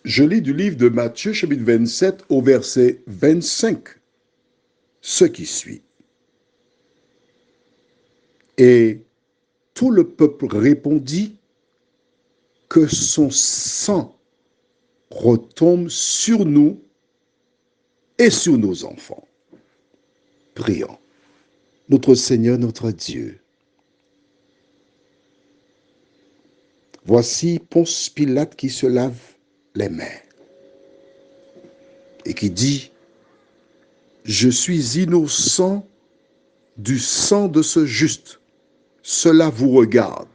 Je lis du livre de Matthieu, chapitre 27, au verset 25, ce qui suit. Et tout le peuple répondit que son sang retombe sur nous et sur nos enfants. Prions. Notre Seigneur, notre Dieu, voici Ponce Pilate qui se lave les mains et qui dit, je suis innocent du sang de ce juste. Cela vous regarde.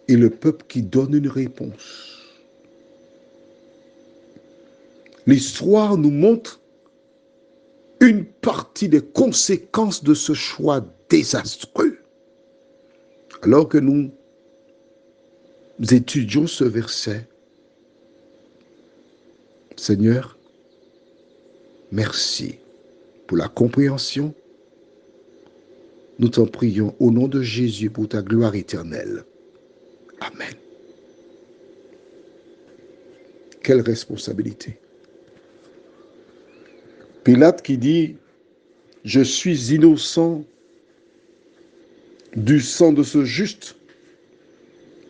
Et le peuple qui donne une réponse. L'histoire nous montre une partie des conséquences de ce choix désastreux. Alors que nous étudions ce verset, Seigneur, merci pour la compréhension. Nous t'en prions au nom de Jésus pour ta gloire éternelle. Amen. Quelle responsabilité. Pilate qui dit, je suis innocent du sang de ce juste.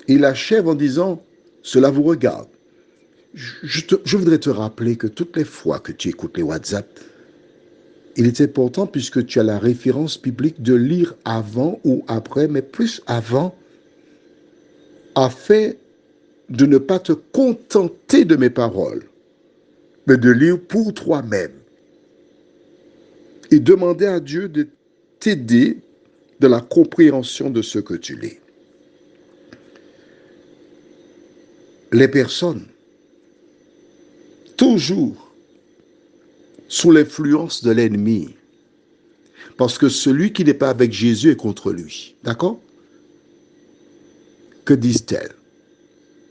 Il achève en disant, cela vous regarde. Je voudrais te rappeler que toutes les fois que tu écoutes les WhatsApp, il est important, puisque tu as la référence biblique, de lire avant ou après, mais plus avant, afin de ne pas te contenter de mes paroles, mais de lire pour toi-même et demander à Dieu de t'aider dans la compréhension de ce que tu lis. Les personnes, toujours sous l'influence de l'ennemi, parce que celui qui n'est pas avec Jésus est contre lui. D'accord? Que disent-elles?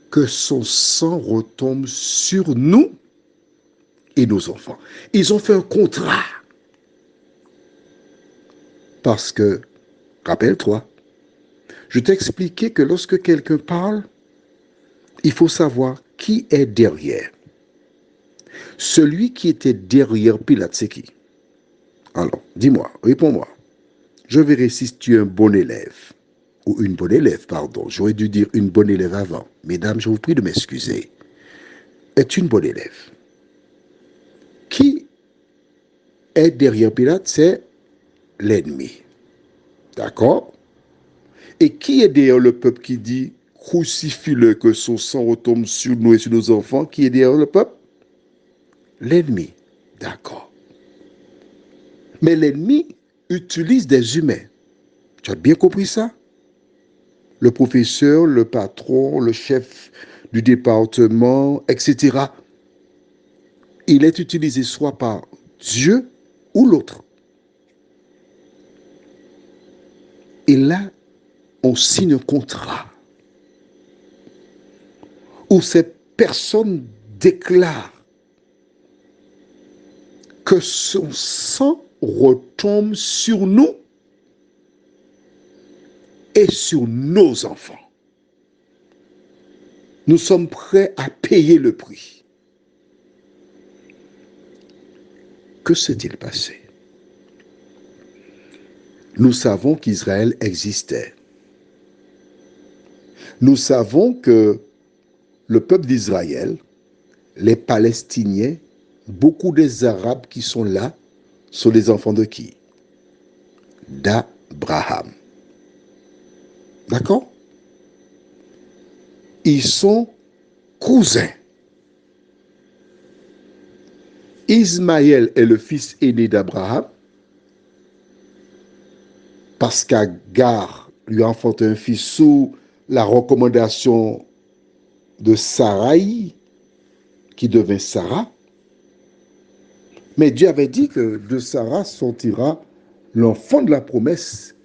Que son sang retombe sur nous et nos enfants. Ils ont fait un contrat. Parce que, rappelle-toi, je t'ai expliqué que lorsque quelqu'un parle, il faut savoir qui est derrière. Celui qui était derrière Pilate, c'est qui? Alors, dis-moi, réponds-moi. Je verrai si tu es un bon élève. Ou une bonne élève, pardon. J'aurais dû dire une bonne élève avant. Mesdames, je vous prie de m'excuser. Est une bonne élève. Qui est derrière Pilate? C'est l'ennemi. D'accord? Et qui est derrière le peuple qui dit crucifie-le, que son sang retombe sur nous et sur nos enfants? Qui est derrière le peuple? L'ennemi. D'accord. Mais l'ennemi utilise des humains. Tu as bien compris ça? Le professeur, le patron, le chef du département, etc. Il est utilisé soit par Dieu ou l'autre. Et là, on signe un contrat où cette personne déclare que son sang retombe sur nous et sur nos enfants. Nous sommes prêts à payer le prix. Que s'est-il passé? Nous savons qu'Israël existait. Nous savons que le peuple d'Israël, les Palestiniens, beaucoup des Arabes qui sont là, sont les enfants de qui? D'Abraham. D'accord? Ils sont cousins. Ismaël est le fils aîné d'Abraham, parce qu'Agar lui a enfanté un fils sous la recommandation de Sarai, qui devint Sarah. Mais Dieu avait dit que de Sarah sortira l'enfant de la promesse,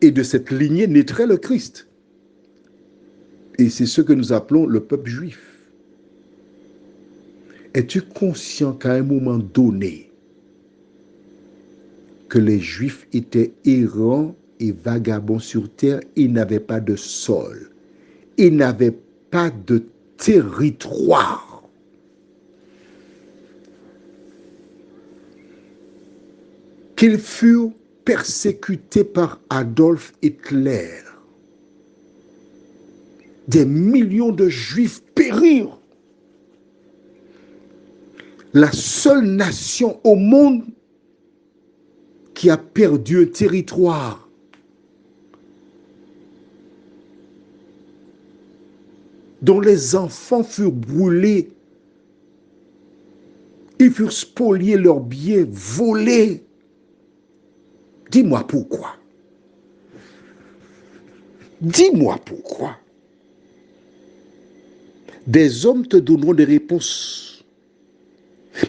et de cette lignée naîtrait le Christ. Et c'est ce que nous appelons le peuple juif. Es-tu conscient qu'à un moment donné, que les Juifs étaient errants et vagabonds sur terre, ils n'avaient pas de sol. Ils n'avaient pas de territoire. Qu'ils furent persécutés par Adolf Hitler. Des millions de Juifs périrent. La seule nation au monde qui a perdu un territoire, dont les enfants furent brûlés, ils furent spoliés, leurs biens volés. Dis-moi pourquoi. Dis-moi pourquoi. Des hommes te donneront des réponses.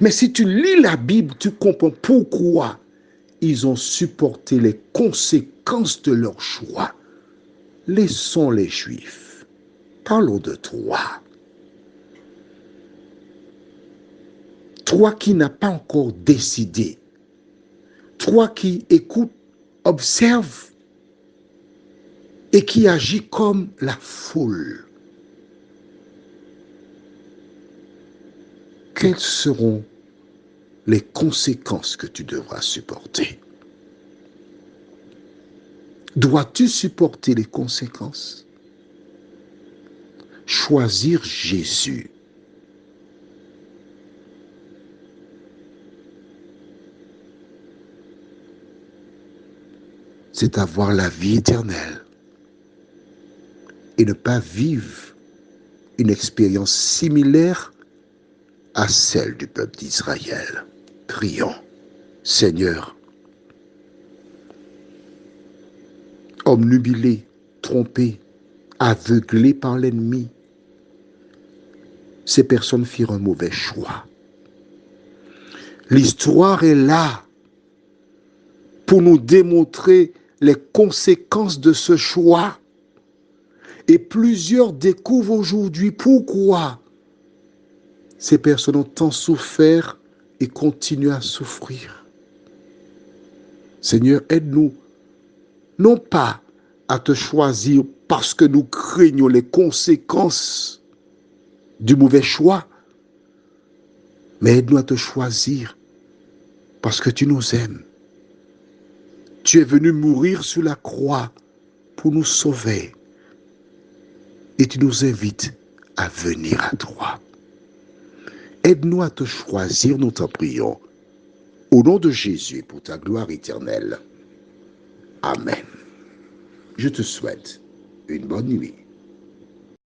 Mais si tu lis la Bible, tu comprends pourquoi ils ont supporté les conséquences de leur choix. Laissons les Juifs. Parlons de toi. Toi qui n'as pas encore décidé. Toi qui écoutes, observe et qui agit comme la foule. Quelles seront les conséquences que tu devras supporter? Dois-tu supporter les conséquences? Choisir Jésus. C'est avoir la vie éternelle et ne pas vivre une expérience similaire à celle du peuple d'Israël. Prions. Seigneur, obnubilé, trompé, aveuglé par l'ennemi, ces personnes firent un mauvais choix. L'histoire est là pour nous démontrer les conséquences de ce choix. Et plusieurs découvrent aujourd'hui pourquoi ces personnes ont tant souffert et continuent à souffrir. Seigneur, aide-nous, non pas à te choisir parce que nous craignons les conséquences du mauvais choix, mais aide-nous à te choisir parce que tu nous aimes. Tu es venu mourir sur la croix pour nous sauver et tu nous invites à venir à toi. Aide-nous à te choisir, nous t'en prions. Au nom de Jésus, pour ta gloire éternelle. Amen. Je te souhaite une bonne nuit.